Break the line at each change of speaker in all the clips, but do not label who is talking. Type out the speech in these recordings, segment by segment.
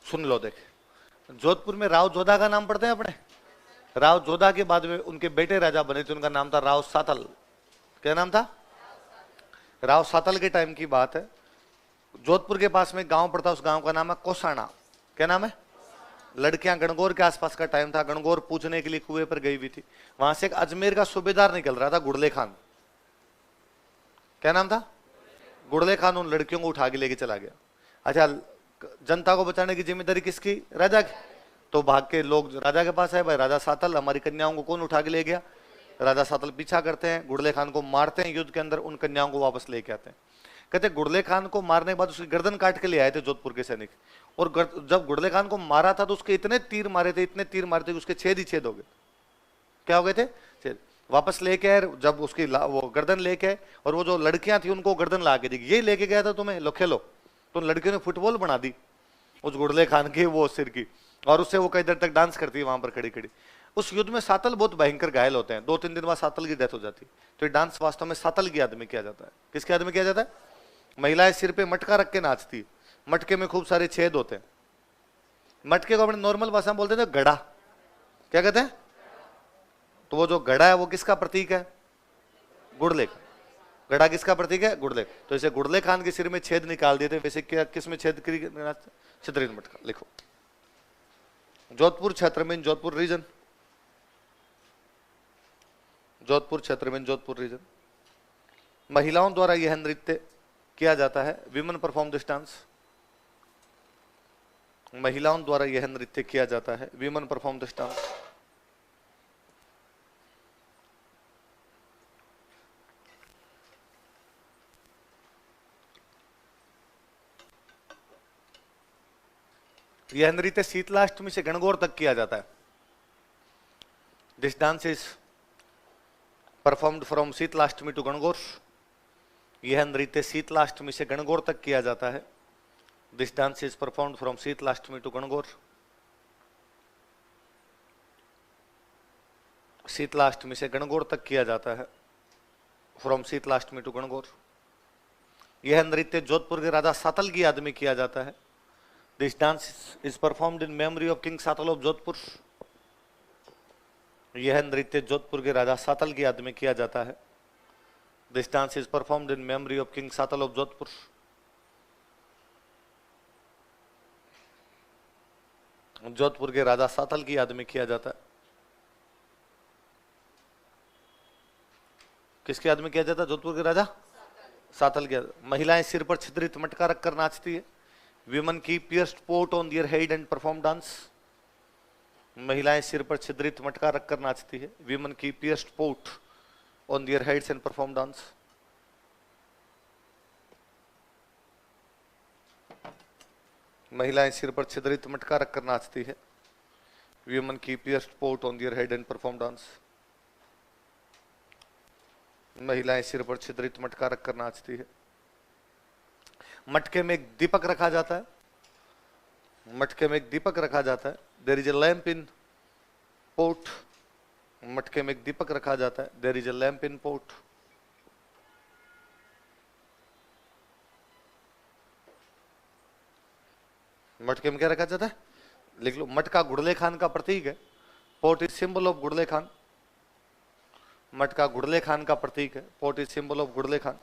सुन लो, देख, जोधपुर में राव जोधा का नाम पढ़ते हैं अपने। राव जोधा के बाद में उनके बेटे राजा बने थे, उनका नाम था राव सातल। क्या नाम था? राव सातल के टाइम की बात है। जोधपुर के पास में गांव पड़ता, उस गांव का नाम है कोसाना। क्या नाम है? लड़कियां गणगौर के आसपास का टाइम था, गणगौर पूछने के लिए कुएं पर गई हुई थी। वहां से एक अजमेर का सूबेदार निकल रहा था, गुड़ले खान। क्या नाम था? गुड़ले खान। उन लड़कियों को उठा के लेके चला गया। अच्छा, जनता को बचाने की जिम्मेदारी किसकी? राजा की। तो भाग के लोग राजा के पास आए, भाई राजा सातल, हमारी कन्याओं को कौन उठा के ले गया? राजा सातल पीछा करते हैं, गुड़ले खान को मारते हैं युद्ध के अंदर, उन कन्याओं को वापस लेके आते हैं। कहते गुड़ले खान को मारने के बाद उसकी गर्दन काट के ले आए थे जोधपुर के सैनिक। और जब गुड़ले खान को मारा था तो उसके इतने तीर मारे थे, इतने तीर मारे थे कि उसके छेद ही छेद हो गए। क्या हो गए थे? छेद। वापस लेके आए, जब उसकी वो गर्दन लेके आए, और वो जो लड़कियां थी उनको गर्दन ला के दी, ये लेके गया था तुम्हें, लो खेलो। तो लड़कियों ने फुटबॉल बना दी उस गुड़ले खान के वो सिर की, और उससे वो कई देर तक डांस करती है वहां पर खड़ी खड़ी। उस युद्ध में सातल बहुत भयंकर घायल होते हैं, 2-3 दिन बाद सातल की डेथ हो जाती है। तो ये डांस वास्तव में सातल की याद में किया जाता है। किसके याद में किया जाता है? महिलाएं सिर पे मटका रख के नाचती, मटके में खूब सारे छेद होते हैं। मटके को अपने नॉर्मल भाषा में बोलते थे गड़ा। क्या कहते हैं? तो वो जो गड़ा है वो किसका प्रतीक है? गुड़ले का। गड़ा किसका प्रतीक है? गुड़ले। तो इसे गुड़ले खान के सिर में छेद निकाल दिए थे, वैसे क्या किस में छेद? छतरी मटका। लिखो, जोधपुर क्षेत्र में, जोधपुर रीजन, जोधपुर क्षेत्र में, जोधपुर रीजन। महिलाओं द्वारा यह नृत्य किया जाता है। Women perform this dance. महिलाओं द्वारा यह नृत्य किया जाता है। Women perform this dance. यह नृत्य शीतलाष्टमी से गणगौर तक किया जाता है। This dance is performed from Sheetalashtami to Gangaur. यह नृत्य शीतलाष्टमी से गणगौर तक किया जाता है। This dance is performed from Sheetalashtami to Gangaur. Sheetalashtami से गणगौर तक किया जाता है, फ्रॉम शीतलाष्टमी टू गणगौर। यह नृत्य जोधपुर के राजा सातल की याद में किया जाता है। This dance is performed in memory of king Satal of Jodhpur. यह नृत्य जोधपुर के राजा सातल की याद में किया जाता है। This dance is performed in memory of king Satal of Jodhpur. Jodhpur के राजा सातल की याद में किया जाता है। किसकी याद में किया जाता है? जोधपुर के राजा सातल की। महिलाएं सिर पर छिद्रित मटका रखकर नाचती है। Women keep pierced pot on their head and perform dance. महिलाएं सिर पर छिद्रित मटका रखकर नाचती है। Women keep pierced pot on their heads and perform dance. महिलाएं सिर पर छिद्रित मटका रखकर नाचती है। Women keep pierced pot on their head and perform dance. महिलाएं सिर पर छिद्रित मटका रखकर नाचती है। मटके में एक दीपक रखा जाता है। मटके में एक दीपक रखा जाता है। There is a lamp in pot. मटके में एक दीपक रखा जाता है। There is a lamp in pot. मटके में क्या रखा जाता है? लिख लो, मटका गुड़ले खान का प्रतीक है। Pot is symbol of Gudle Khan. मटका गुड़ले खान का प्रतीक है। Pot is symbol of Gudle Khan.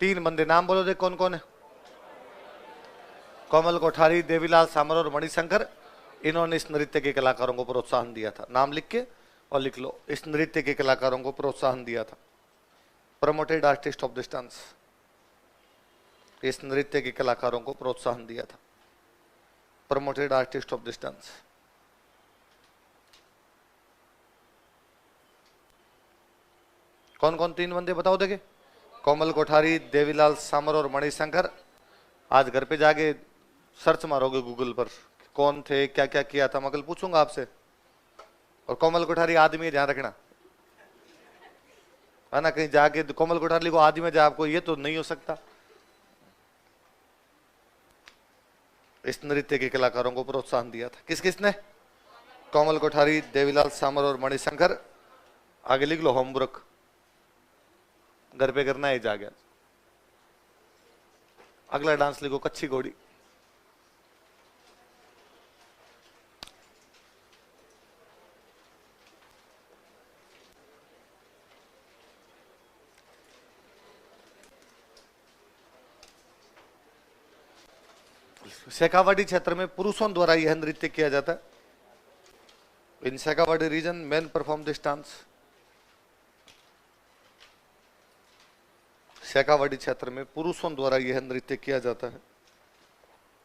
तीन बंदे नाम बोलो दे, कौन कौन है? कोमल कोठारी, देवीलाल सामर और मणिशंकर। इन्होंने इस नृत्य के कलाकारों को प्रोत्साहन दिया था। नाम लिख के और लिख लो, इस नृत्य के कलाकारों को प्रोत्साहन दिया था। Promoted artist of this dance. इस नृत्य के कलाकारों को प्रोत्साहन दिया था। Promoted artist of this dance. कौन कौन तीन बंदे बताओ देखे? कोमल कोठारी, देवीलाल सामर और मणिशंकर। आज घर पे जाके सर्च मारोगे गूगल पर, कौन थे, क्या क्या किया था। मैं कल पूछूंगा आपसे, और कोमल कोठारी आदमी है, ध्यान रखना है ना, कहीं जाके कोमल कोठारी को आदमी में जाए आपको, ये तो नहीं हो सकता। इस नृत्य के कलाकारों को प्रोत्साहन दिया था किस किसने? कोमल कोठारी, देवीलाल सामर और मणिशंकर। आगे लिख लो, होमवर्क घर पे करना है जाके। अगला डांस लिखो, कच्ची घोड़ी। शेखावाटी क्षेत्र में पुरुषों द्वारा यह नृत्य किया जाता है। In Shekhawati region men perform this dance. Shekhawati क्षेत्र में पुरुषों द्वारा यह नृत्य किया जाता है।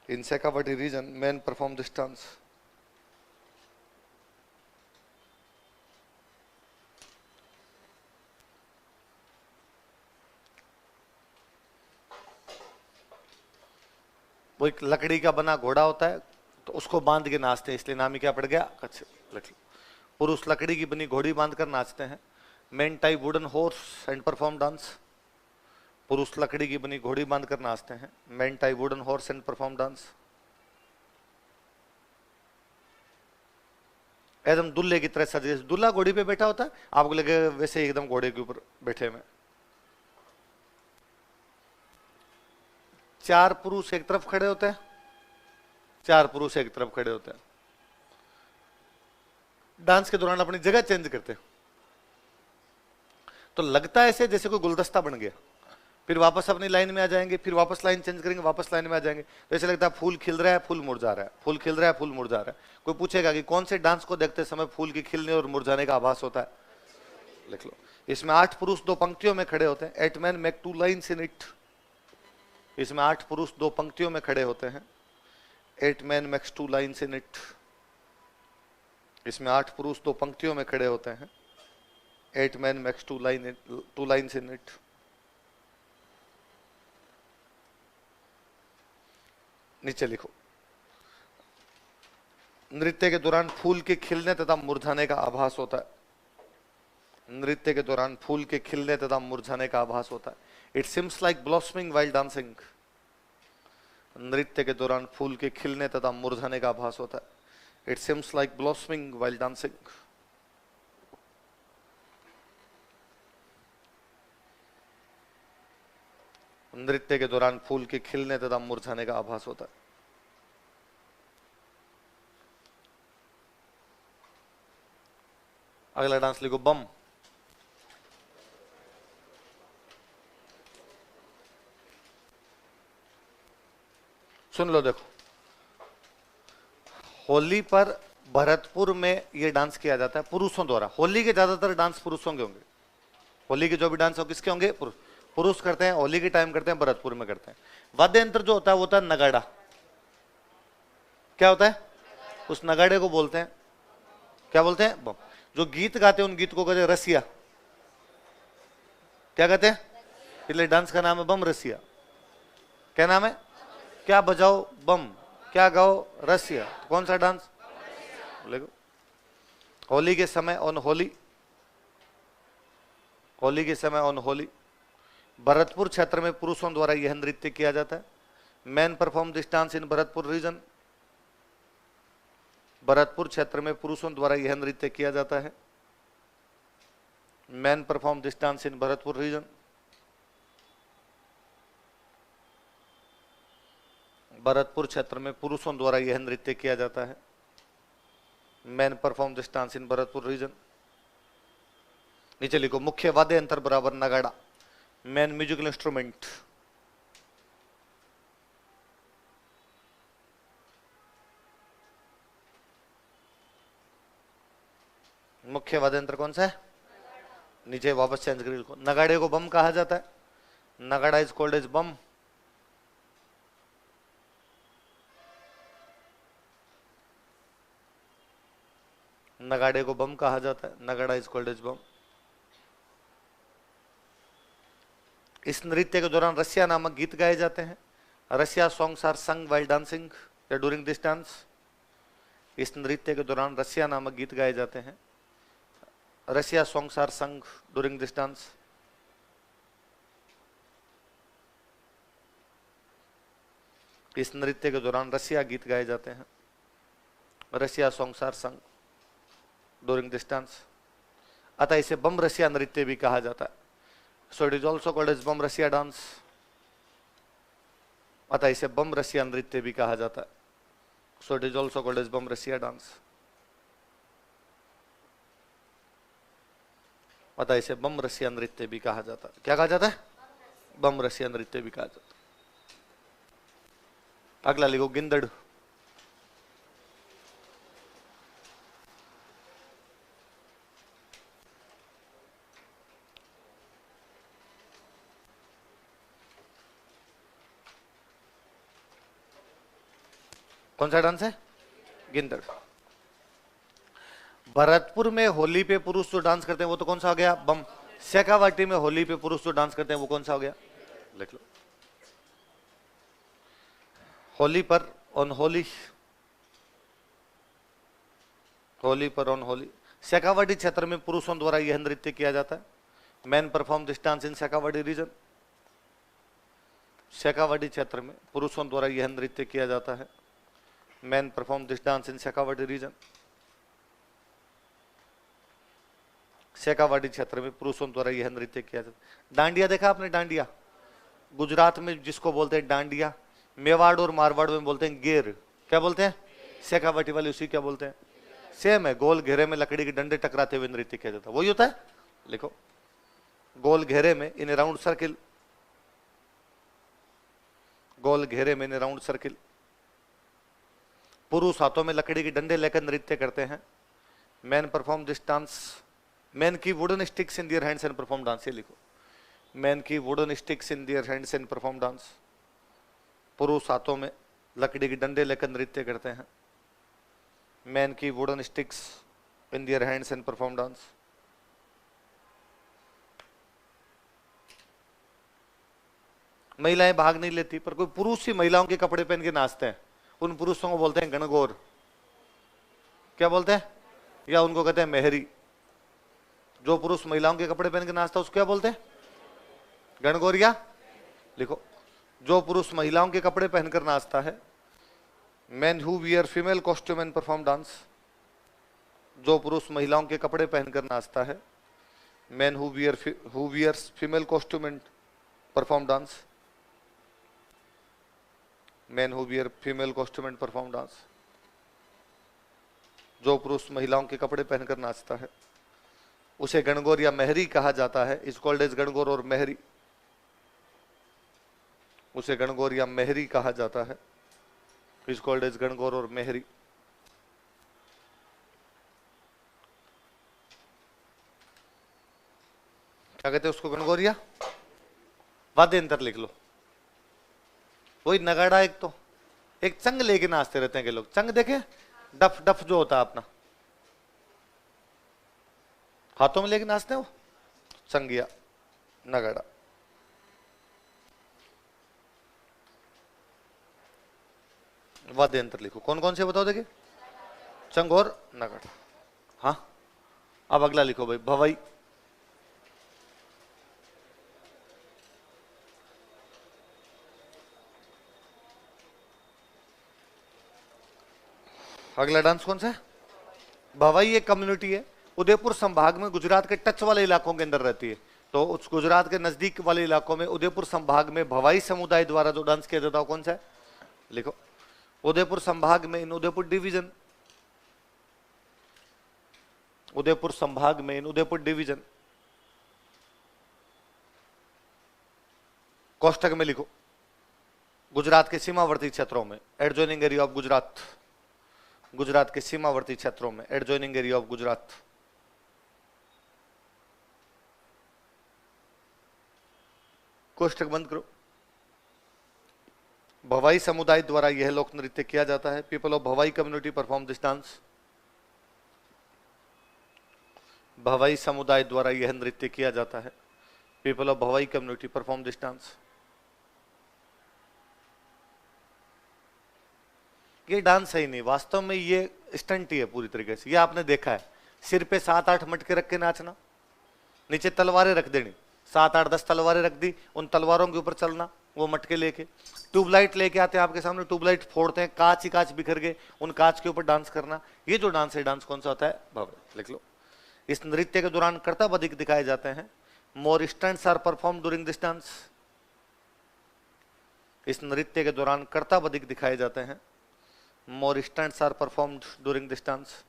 In Shekhawati region men perform this dance. वो एक लकड़ी का बना घोड़ा होता है, तो उसको बांध के नाचते हैं, इसलिए नाम ही क्या पड़ गया? कच्ची। पुरुष लकड़ी की बनी घोड़ी बांधकर नाचते हैं। Main type wooden horse and perform dance. पुरुष लकड़ी की बनी घोड़ी बांधकर नाचते हैं। Main type wooden horse and perform dance. एकदम दुल्हे की तरह सजे, दूल्हा घोड़ी पे बैठा होता है, आपको लगे वैसे ही एकदम घोड़े के ऊपर बैठे में। 4 पुरुष एक तरफ खड़े होते हैं, 4 पुरुष एक तरफ खड़े होते हैं। डांस के दौरान अपनी जगह चेंज करते हैं, तो लगता है ऐसे जैसे कोई गुलदस्ता बन गया। फिर वापस अपनी लाइन में आ जाएंगे, फिर वापस लाइन चेंज करेंगे, वापस लाइन में आ जाएंगे। तो ऐसे लगता है फूल खिल रहा है, फूल मुरझा रहा है, फूल खिल रहा है, फूल मुरझा रहा है। कोई पूछेगा कि कौन से डांस को देखते समय फूल के खिलने और मुरझाने का आभास होता है? लिख लो। इसमें 8 पुरुष 2 पंक्तियों में खड़े होते हैं। 8 men make 2 lines in it। इसमें 8 पुरुष 2 पंक्तियों में खड़े होते हैं। 8 men makes 2 lines in it। इसमें 8 पुरुष 2 पंक्तियों में खड़े होते हैं। 8 men makes 2 lines in it। नीचे लिखो, नृत्य के दौरान फूल के खिलने तथा मुरझाने का आभास होता है। नृत्य के दौरान फूल के खिलने तथा मुरझाने का आभास होता है। It seems like blossoming while dancing. नृत्य के दौरान फूल के खिलने तथा मुरझाने का आभास होता है। It seems like blossoming while dancing. नृत्य के दौरान फूल के खिलने तथा मुरझाने का आभास होता है। अगला डांस लिखो, बम। सुन लो, देखो, होली पर भरतपुर में यह डांस किया जाता है पुरुषों द्वारा। होली के ज्यादातर डांस पुरुषों के होंगे। होली के जो भी डांस हो किसके होंगे? पुरुष करते हैं। होली के टाइम करते हैं, भरतपुर में करते हैं। वाद्य यंत्र जो होता है वो होता है नगाड़ा। क्या होता है? उस नगाड़े को बोलते हैं, क्या बोलते हैं? बम। जो गीत गाते हैं उन गीत को कहते हैं रसिया। क्या कहते हैं? इसलिए डांस का नाम है बम रसिया। क्या नाम है? क्या बजाओ? बम। क्या गाओ? रसिया। तो कौन सा डांस? बोलेगो। होली के समय ऑन होली, होली के समय ऑन होली भरतपुर क्षेत्र में पुरुषों द्वारा यह नृत्य किया जाता है। Man perform this dance in Bharatpur region. Bharatpur क्षेत्र में पुरुषों द्वारा यह नृत्य किया जाता है। Man perform this dance in Bharatpur region. Bharatpur क्षेत्र में पुरुषों द्वारा यह नृत्य किया जाता है। Man perform this dance in Bharatpur region. नीचे लिखो, मुख्य वाद्य यंत्र बराबर नगाड़ा। Main musical instrument. मुख्य वाद्य यंत्र कौन सा है? नीचे वापस चेंज कर लिखो, नगाड़े को बम कहा जाता है। नगाड़ा इज कॉल्ड एज बम। नगाड़े को बम कहा जाता है। नगाड़ा इज कॉल्ड एज बम। इस नृत्य के दौरान रसिया नामक गीत गाए जाते हैं। रसिया सॉन्ग्स आर संग वाइल डांसिंग या ड्यूरिंग दिस डांस। इस नृत्य के दौरान रसिया नामक गीत गाए जाते हैं। Rasiya songs are sung during this dance. इस नृत्य के दौरान रशिया गीत गाए जाते हैं। Rasiya songs are sung during this dance. अतः इसे बम रशिया नृत्य भी कहा जाता है। So it is also called as Bam Rasiya dance. अतः इसे बम रशिया नृत्य भी कहा जाता है। So it is also called as Bam Rasiya dance. अतः इसे बम रशिया नृत्य भी कहा जाता है। क्या कहा जाता है? बम रशिया नृत्य भी कहा जाता है। अगला लिखो गिंदड़। कौन सा डांस है? गिंदड़। भरतपुर में होली पे पुरुष जो डांस करते हैं वो तो कौन सा हो गया? बम। शेखावाटी में होली पे पुरुष जो डांस करते हैं वो कौन सा हो गया? लिख लो। होली पर ऑन होली, होली पर ऑन होली। शेखावाटी क्षेत्र में पुरुषों द्वारा यह नृत्य किया जाता है। Man perform this dance in Shekhawati region. Shekhawati क्षेत्र में पुरुषों द्वारा यह नृत्य किया जाता है। Man perform this dance in Shekhawati region. Shekhawati क्षेत्र में पुरुषों द्वारा यह नृत्य किया जाता है। डांडिया देखा आपने? डांडिया गुजरात में जिसको बोलते हैं डांडिया, मेवाड़ और मारवाड़ में बोलते हैं गेर। क्या बोलते हैं? शेखावाटी वाले उसी क्या बोलते हैं? सेम है। गोल घेरे में लकड़ी के डंडे टकराते हुए नृत्य किया जाता है, वही होता है। लिखो, गोल घेरे में इन राउंड सर्किल, गोल घेरे में इन राउंड सर्किल। पुरुष हाथों में लकड़ी के डंडे लेकर नृत्य करते हैं। Man perform this dance. Man keep wooden sticks in their hands and perform dance. ये लिखो, man keep wooden sticks in their hands and perform dance. पुरुष हाथों में लकड़ी के डंडे लेकर नृत्य करते हैं। Man keep wooden sticks in their hands and perform dance. महिलाएं भाग नहीं लेती, पर कोई पुरुष ही महिलाओं के कपड़े पहन के नाचते हैं, उन पुरुषों को बोलते हैं गणगौर। क्या बोलते हैं? या उनको कहते हैं मेहरी। जो पुरुष महिलाओं के कपड़े पहन के नाचता है उसको क्या बोलते हैं? गणगौरिया। लिखो, जो पुरुष महिलाओं के कपड़े पहनकर नाचता है। Man who wear female costume and perform dance. जो पुरुष महिलाओं के कपड़े पहनकर नाचता है। Man who wears female costume and perform dance. Man who wear female costume and perform dance. जो पुरुष महिलाओं के कपड़े पहनकर नाचता है उसे गणगौर या मेहरी कहा जाता है। इज कॉल्ड एज गणगौर और मेहरी। उसे गणगौर या मेहरी कहा जाता है। इज कॉल्ड एज गणगौर और मेहरी। क्या कहते हैं उसको? गणगौरिया। वाद्य यंत्र लिख लो, वही नगाड़ा। एक तो एक चंग लेके नाचते रहते हैं के लोग। चंग देखे? डफ, डफ जो होता है अपना, हाथों में लेके नाचते हैं वो, चंगिया, नगाड़ा। वाद्य यंत्र लिखो, कौन कौन से बताओ? देखिए, चंग और नगाड़ा। हाँ, अब अगला लिखो भाई, भवई। अगला डांस कौन सा है? भवाई एक कम्युनिटी है, उदयपुर संभाग में गुजरात के टच वाले इलाकों के अंदर रहती है। तो उस गुजरात के नजदीक वाले इलाकों में उदयपुर संभाग में भवाई समुदाय द्वारा जो डांस किया जाता है कौन सा है? लिखो, उदयपुर संभाग में इन उदयपुर डिवीजन, उदयपुर संभाग में इन उदयपुर डिवीजन। कोष्टक में लिखो, गुजरात के सीमावर्ती क्षेत्रों में, adjoining area of Gujarat. Gujarat के सीमावर्ती क्षेत्रों में, एडजॉइनिंग एरिया ऑफ गुजरात। कोष्टक बंद करो। भवाई समुदाय द्वारा यह लोक नृत्य किया जाता है। People of Bhavai community perform this dance. भवाई समुदाय द्वारा यह नृत्य किया जाता है। People of Bhavai community perform this dance. ये डांस है ही नहीं, वास्तव में ये स्टंट ही है पूरी तरीके से। ये आपने देखा है, सिर पे 7-8 मटके रख के नाचना, नीचे तलवारें रख देनी, 7-8-10 तलवारें रख दी, उन तलवारों के ऊपर चलना, वो मटके लेके। ट्यूबलाइट लेके आते हैं आपके सामने, ट्यूबलाइट फोड़ते हैं, कांच ही कांच बिखर गए, उन कांच के ऊपर डांस करना। ये जो डांस है, डांस कौन सा होता है? भव्य। लिख लो। इस नृत्य के दौरान कर्तव्य अधिक दिखाए जाते हैं। More stunts are perform during this dance. इस नृत्य के दौरान कर्तव्य अधिक दिखाए जाते हैं। More stunts are performed during this dance.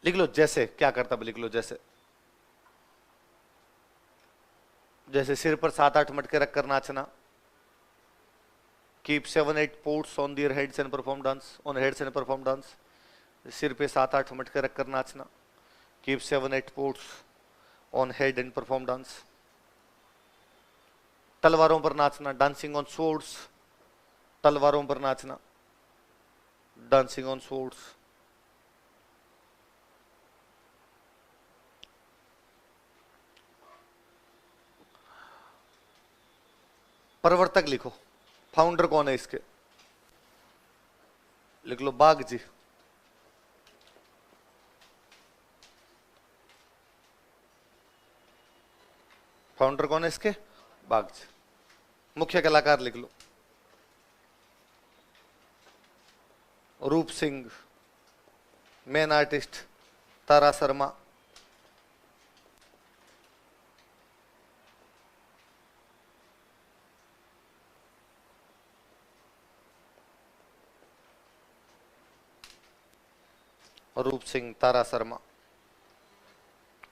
लिख लो जैसे, क्या करता है लिख लो जैसे। जैसे सिर पर 7-8 मटके रखकर नाचना। Keep 7-8 pots on their heads and perform dance, on heads and perform dance. सिर पे 7-8 मटके रखकर नाचना। Keep 7-8 pots on head and perform dance. तलवारों पर नाचना, डांसिंग ऑन स्वॉर्ड्स। तलवारों पर नाचना, डांसिंग ऑन स्वॉर्ड्स। प्रवर्तक लिखो, फाउंडर कौन है इसके? लिख लो बाग जी। फाउंडर कौन है इसके? बाग जी। मुख्य कलाकार लिख लो, रूप सिंह। मेन आर्टिस्ट तारा शर्मा। रूप सिंह, तारा शर्मा।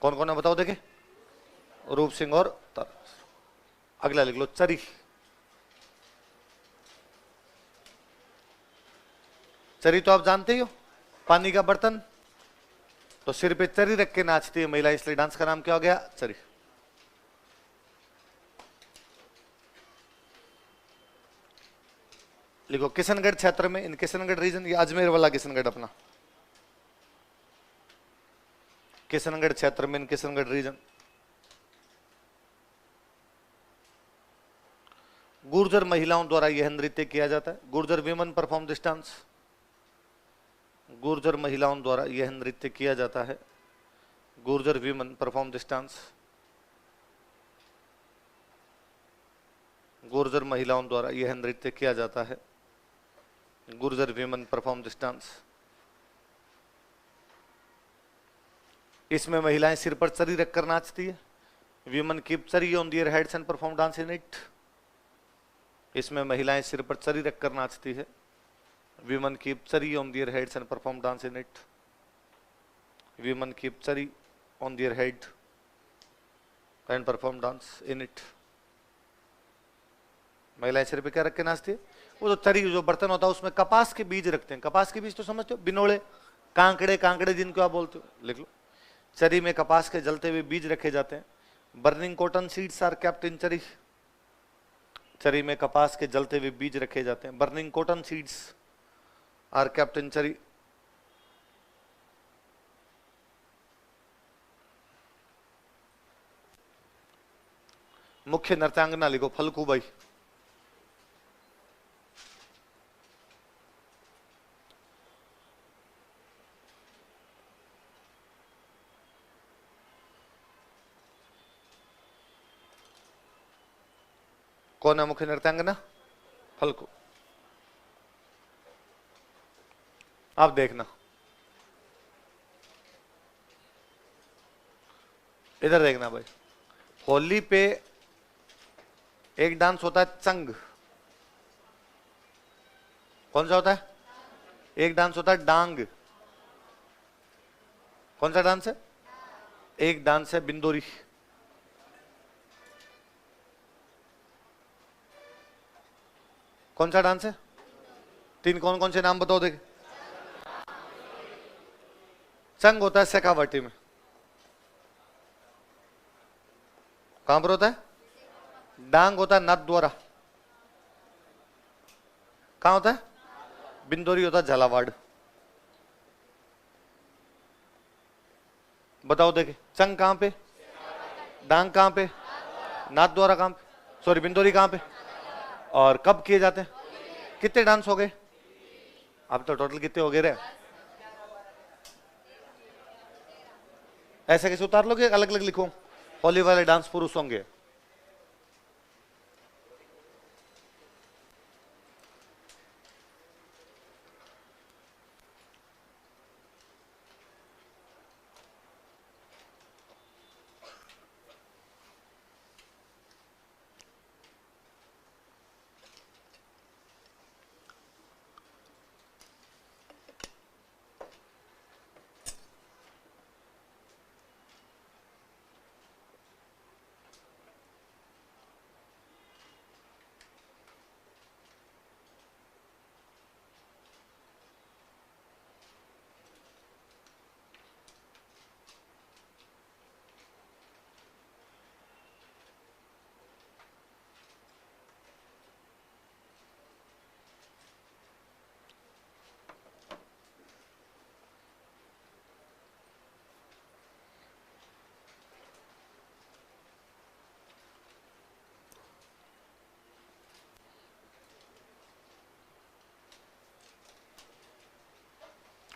कौन कौन है बताओ देखे? रूप सिंह और तारा। अगला लिख लो चरी। चरी तो आप जानते ही हो, पानी का बर्तन। तो सिर पे चरी रख के नाचती है महिला, इसलिए डांस का नाम क्या हो गया? चरी। लिखो किशनगढ़ क्षेत्र में, इन किशनगढ़ रीजन, ये अजमेर वाला किशनगढ़ अपना, किशनगढ़ क्षेत्र में, इन किशनगढ़ रीजन, गुर्जर महिलाओं द्वारा यह नृत्य किया जाता है। Gurjar women perform this dance. Gurjar महिलाओं द्वारा यह नृत्य किया जाता है। Gurjar women perform this dance. Gurjar महिलाओं द्वारा यह नृत्य किया जाता है। Gurjar women perform this dance. इसमें महिलाएं सिर पर चरी रखकर नाचती है। Women keep chari on their heads and perform dance in it. इसमें महिलाएं सिर पर चरी रखकर नाचती है। Women keep chari on their heads and perform dance in it. Women keep chari on their head and perform dance in it. महिलाएं सिर पे क्या रख के नाचती है? वो तो चरी जो बर्तन होता है उसमें कपास के बीज रखते हैं। कपास के बीज तो समझते हो, बिनोड़े, कांकड़े, कांकड़े जिनको आप बोलते हो। लिख लो, चरी में कपास के जलते हुए बीज रखे जाते हैं। Burning cotton seeds are kept in chari. चरी में कपास के जलते हुए बीज रखे जाते हैं। Burning cotton seeds are kept in chari. मुख्य नृत्यांगना लिखो फलकूबाई। कौन है मुख्य नृत्यांगना? फलकू। आप देखना, इधर देखना भाई। होली पे एक डांस होता है चंग। कौन सा होता है? एक डांस होता है डांग। कौन सा डांस है? एक डांस है बिंदोरी। कौन सा डांस है? तीन कौन कौन से नाम बताओ देखे। चंग होता है शेखावटी में। कहां पर होता है? डांग होता है नाथ द्वारा। कहां होता है? बिंदोरी होता है झालावाड़। बताओ देखे, चंग कहां पे, डांग कहां पे, नाथ द्वारा कहां पे, सॉरी बिंदोरी कहां पे, और कब किए जाते हैं? कितने डांस हो गए? अब तो टोटल कितने हो गए रे? ऐसे कैसे उतार लोगे? अलग अलग लिखो। होली वाले डांस पुरुष होंगे।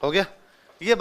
हो गया ये।